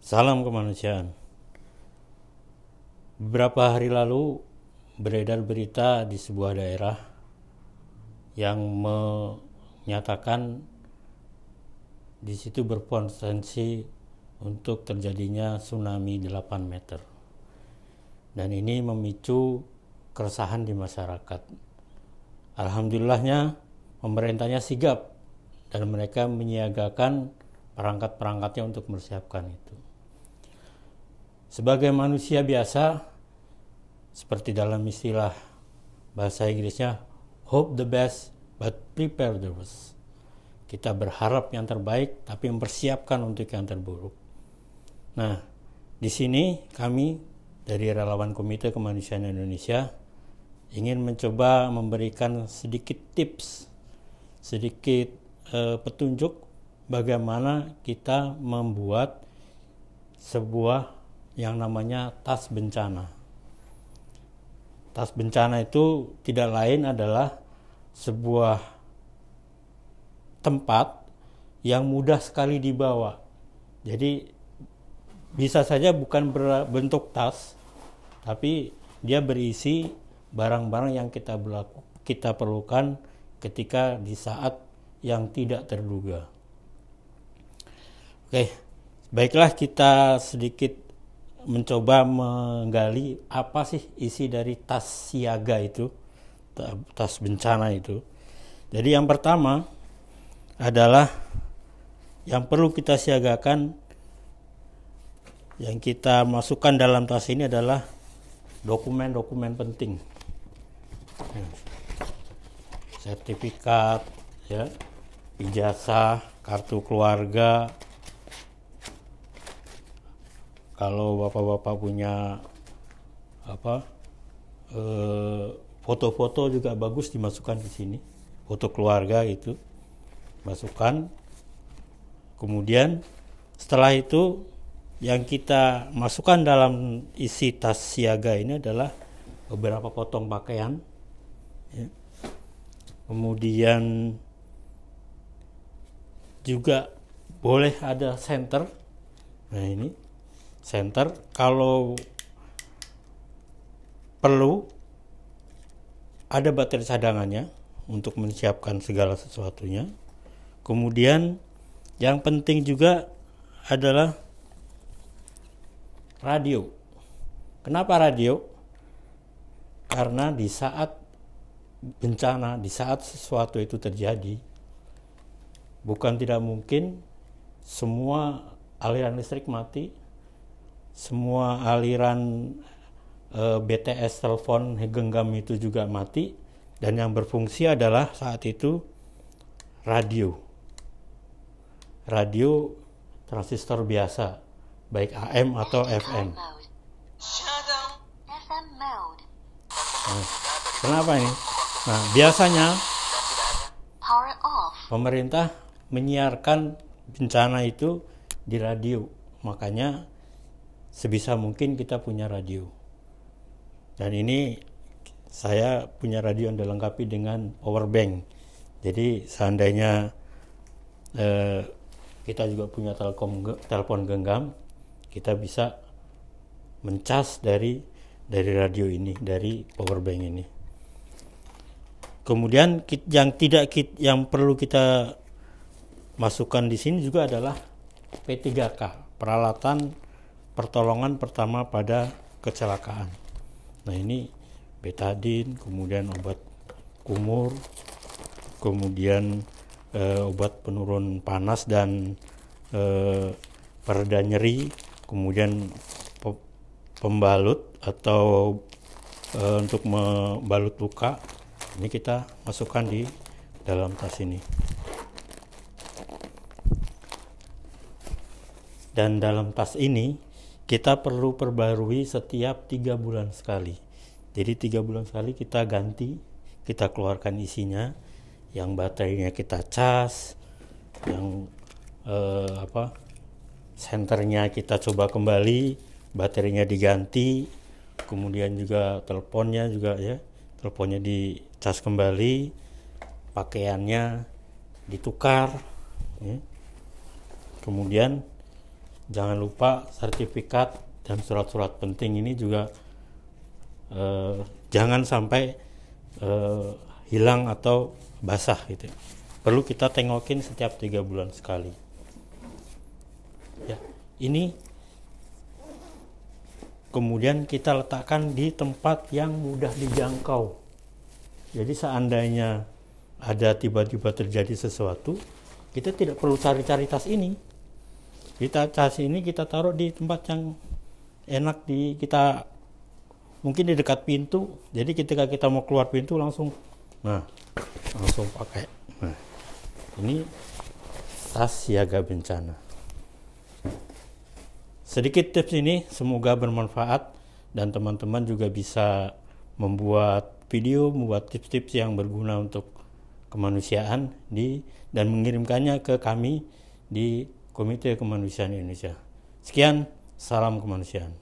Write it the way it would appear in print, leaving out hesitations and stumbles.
Salam kemanusiaan. Beberapa hari lalu beredar berita di sebuah daerah yang menyatakan di situ berpotensi untuk terjadinya tsunami 8 meter. Dan ini memicu keresahan di masyarakat. Alhamdulillahnya pemerintahnya sigap dan mereka menyiagakan perangkat-perangkatnya untuk mempersiapkan itu. Sebagai manusia biasa, seperti dalam istilah bahasa Inggrisnya, hope the best but prepare the worst. Kita berharap yang terbaik tapi mempersiapkan untuk yang terburuk. Nah, di sini kami dari Relawan Komite Kemanusiaan Indonesia ingin mencoba memberikan sedikit tips, sedikit petunjuk bagaimana kita membuat sebuah yang namanya tas bencana. Tas bencana itu tidak lain adalah sebuah tempat yang mudah sekali dibawa. Jadi bisa saja bukan berbentuk tas, tapi dia berisi barang-barang yang kita perlukan ketika di saat yang tidak terduga. Oke, baiklah kita sedikit mencoba menggali apa sih isi dari tas siaga itu, tas bencana itu. Jadi yang pertama adalah yang perlu kita siagakan, yang kita masukkan dalam tas ini adalah dokumen-dokumen penting, sertifikat, ya, ijazah, kartu keluarga. Kalau bapak-bapak punya foto-foto juga bagus dimasukkan di sini, foto keluarga itu masukkan. Kemudian setelah itu yang kita masukkan dalam isi tas siaga ini adalah beberapa potong pakaian, ya. Kemudian juga boleh ada senter. Nah, ini senter, kalau perlu ada baterai cadangannya untuk menyiapkan segala sesuatunya. Kemudian yang penting juga adalah radio. Kenapa radio? Karena di saat bencana, di saat sesuatu itu terjadi, bukan tidak mungkin semua aliran listrik mati, semua aliran BTS telepon genggam itu juga mati, dan yang berfungsi adalah saat itu radio transistor biasa, baik AM atau FM. Nah, kenapa ini? Nah, biasanya pemerintah menyiarkan bencana itu di radio, makanya sebisa mungkin kita punya radio. Dan ini saya punya radio yang dilengkapi dengan power bank. Jadi seandainya kita juga punya telepon genggam, kita bisa mencas dari radio ini, dari power bank ini. Kemudian yang perlu kita masukkan di sini juga adalah P3K, peralatan pertolongan pertama pada kecelakaan. Nah, ini betadin, kemudian obat kumur, kemudian obat penurun panas dan pereda nyeri, kemudian pembalut atau untuk membalut luka. Ini kita masukkan di dalam tas ini. Dan dalam tas ini kita perlu perbarui setiap 3 bulan sekali. Jadi 3 bulan sekali kita ganti, kita keluarkan isinya, yang baterainya kita cas, yang senternya kita coba kembali, baterainya diganti, kemudian juga teleponnya juga, ya, teleponnya dicas kembali, pakaiannya ditukar, ya. Kemudian jangan lupa sertifikat dan surat-surat penting ini juga jangan sampai hilang atau basah gitu. Perlu kita tengokin setiap 3 bulan sekali. Ya, ini kemudian kita letakkan di tempat yang mudah dijangkau. Jadi seandainya ada tiba-tiba terjadi sesuatu, kita tidak perlu cari-cari tas ini. Tas ini kita taruh di tempat yang enak kita, mungkin di dekat pintu. Jadi ketika kita mau keluar pintu langsung pakai. Nah, ini tas siaga bencana. Sedikit tips ini semoga bermanfaat dan teman-teman juga bisa membuat video, membuat tips-tips yang berguna untuk kemanusiaan dan mengirimkannya ke kami di Komite Kemanusiaan Indonesia. Sekian, salam kemanusiaan.